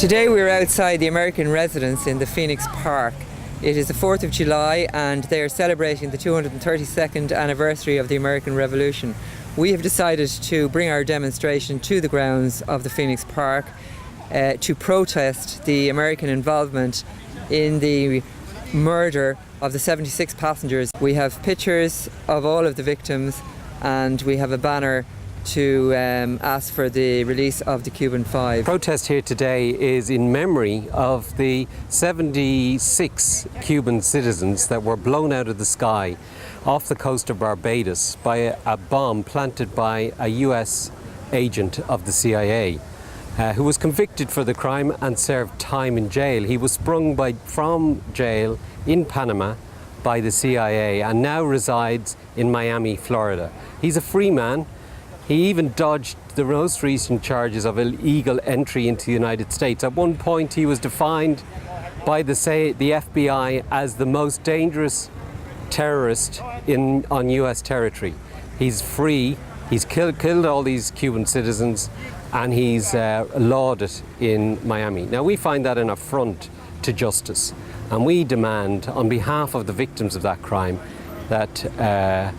Today we're outside the American residence in the Phoenix Park. It is the 4th of July and they are celebrating the 232nd anniversary of the American Revolution. We have decided to bring our demonstration to the grounds of the Phoenix Park to protest the American involvement in the murder of the 76 passengers. We have pictures of all of the victims and we have a banner to ask for the release of the Cuban Five. Protest here today is in memory of the 76 Cuban citizens that were blown out of the sky off the coast of Barbados by a bomb planted by a US agent of the CIA who was convicted for the crime and served time in jail. He was sprung from jail in Panama by the CIA and now resides in Miami, Florida. He's a free man. He even dodged the most recent charges of illegal entry into the United States. At one point, he was defined by the FBI as the most dangerous terrorist on US territory. He's free, he's killed all these Cuban citizens, and he's lauded in Miami. Now, we find that an affront to justice, and we demand, on behalf of the victims of that crime, that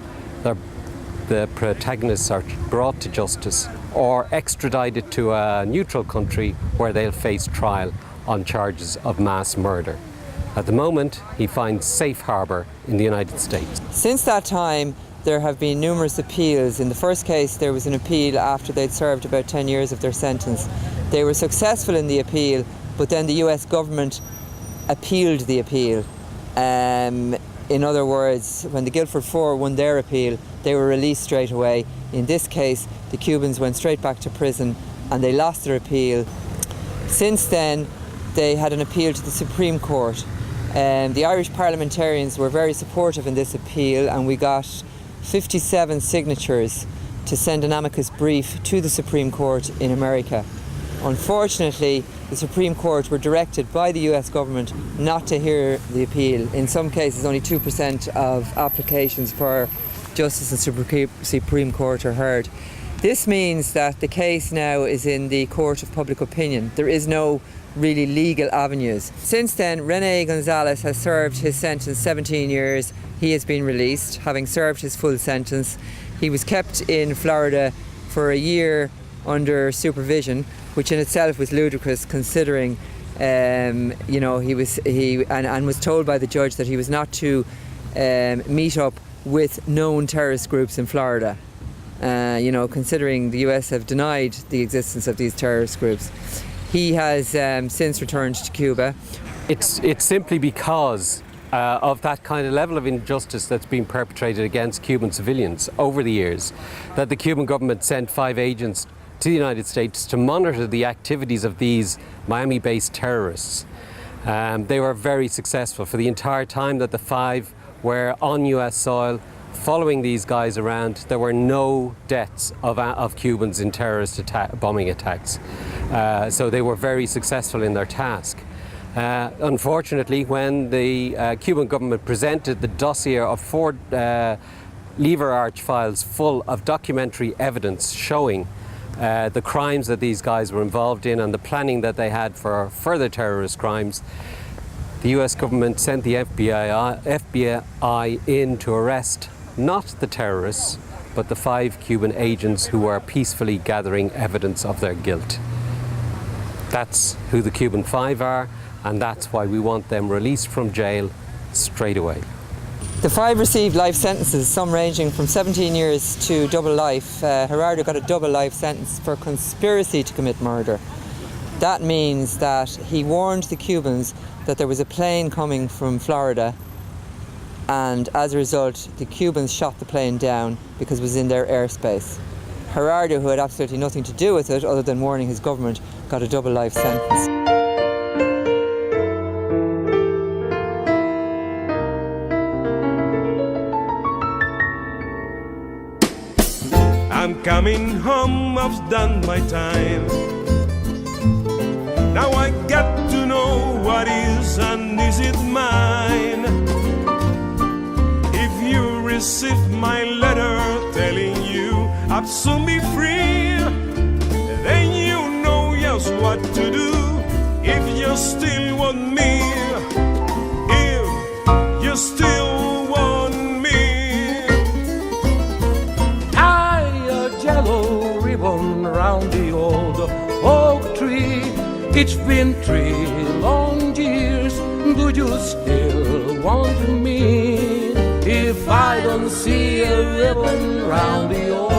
the protagonists are brought to justice or extradited to a neutral country where they'll face trial on charges of mass murder. At the moment, he finds safe harbour in the United States. Since that time, there have been numerous appeals. In the first case, there was an appeal after they'd served about 10 years of their sentence. They were successful in the appeal, but then the US government appealed the appeal. In other words, when the Guilford Four won their appeal, they were released straight away. In this case, the Cubans went straight back to prison and they lost their appeal. Since then, they had an appeal to the Supreme Court. The Irish parliamentarians were very supportive in this appeal, and we got 57 signatures to send an amicus brief to the Supreme Court in America. Unfortunately, the Supreme Court were directed by the US government not to hear the appeal. In some cases, only 2% of applications for justice in Supreme Court are heard. This means that the case now is in the court of public opinion. There is no really legal avenues. Since then, René Gonzalez has served his sentence 17 years. He has been released, having served his full sentence. He was kept in Florida for a year under supervision, which in itself was ludicrous, considering he was told by the judge that he was not to meet up with known terrorist groups in Florida. Considering the US have denied the existence of these terrorist groups. He has since returned to Cuba. It's simply because of that kind of level of injustice that's been perpetrated against Cuban civilians over the years that the Cuban government sent 5 agents to the United States to monitor the activities of these Miami-based terrorists. They were very successful. For the entire time that the 5 were on US soil following these guys around, there were no deaths of Cubans in terrorist bombing attacks. So they were very successful in their task. Unfortunately, when the Cuban government presented the dossier of 4 lever arch files full of documentary evidence showing the crimes that these guys were involved in and the planning that they had for further terrorist crimes, the US government sent the FBI in to arrest not the terrorists, but the 5 Cuban agents who were peacefully gathering evidence of their guilt. That's who the Cuban 5 are, and that's why we want them released from jail straight away. The 5 received life sentences, some ranging from 17 years to double life. Gerardo got a double life sentence for conspiracy to commit murder. That means that he warned the Cubans that there was a plane coming from Florida, and as a result, the Cubans shot the plane down because it was in their airspace. Gerardo, who had absolutely nothing to do with it other than warning his government, got a double life sentence. I'm coming home, I've done my time. Now I got to know what is and is it mine. If you receive my letter telling you I'll soon be free, then you know just what to do. you still want me, if you still want me. Tie a yellow ribbon round the old oak tree. It's been 3 long years. Do you still want me? If I don't see a ribbon round the old